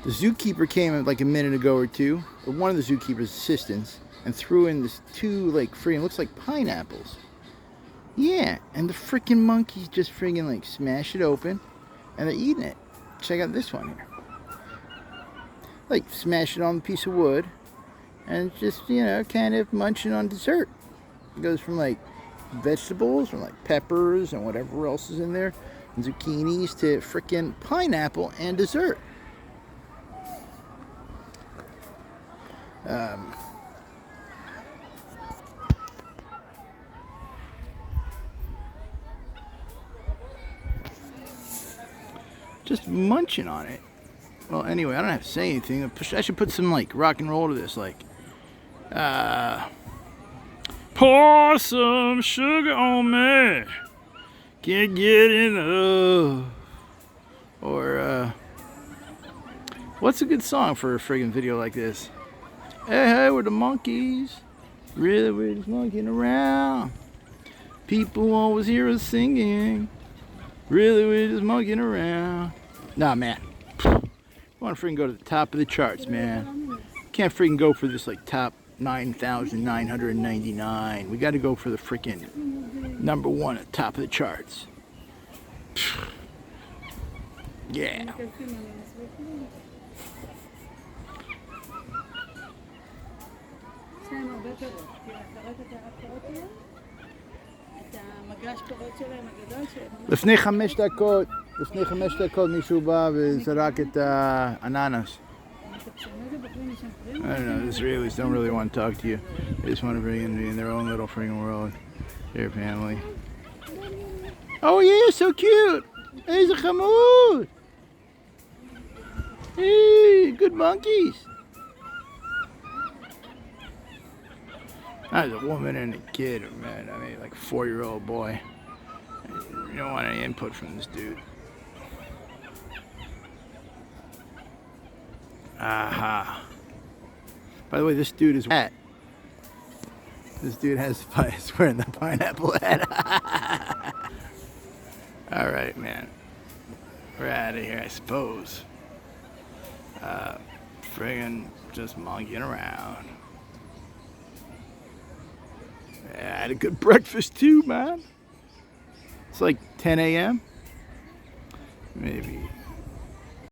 The zookeeper came in like a minute ago or two, or one of the zookeeper's assistants, and threw in this two like freaking looks like pineapples. Yeah, and the freaking monkeys just freaking like smash it open, and they're eating it. Check out this one here. Like smash it on the piece of wood, and just kind of munching on dessert. It goes from like vegetables, from like peppers and whatever else is in there, and zucchinis to freaking pineapple and dessert. Just munching on it. Well, anyway, I don't have to say anything. I should put some like rock and roll to this, like pour some sugar on me, can't get enough. Or what's a good song for a friggin' video like this? Hey, we're the monkeys. Really, we're just monkeying around. People always hear us singing. Really, we're just monkeying around. Nah, man. I want to freaking go to the top of the charts, man. Can't freaking go for this like top 9,999. We got to go for the freaking #1 at the top of the charts. Yeah. לפני 5 דקות מישהו בא וזרק את האננס. I don't know, the Israelis don't really want to talk to you. They just want to bring in their own little freaking world. Their family. Oh yeah, so cute! Hey, Hamud! Hey, good monkeys! There's a woman and a kid, man. I mean, like a 4-year-old boy. You don't want any input from this dude. Aha. By the way, this dude is hat. This dude is wearing the pineapple hat. Alright, man. We're out of here, I suppose. Friggin' just monkeying around. I had a good breakfast too, man. It's like 10 a.m. Maybe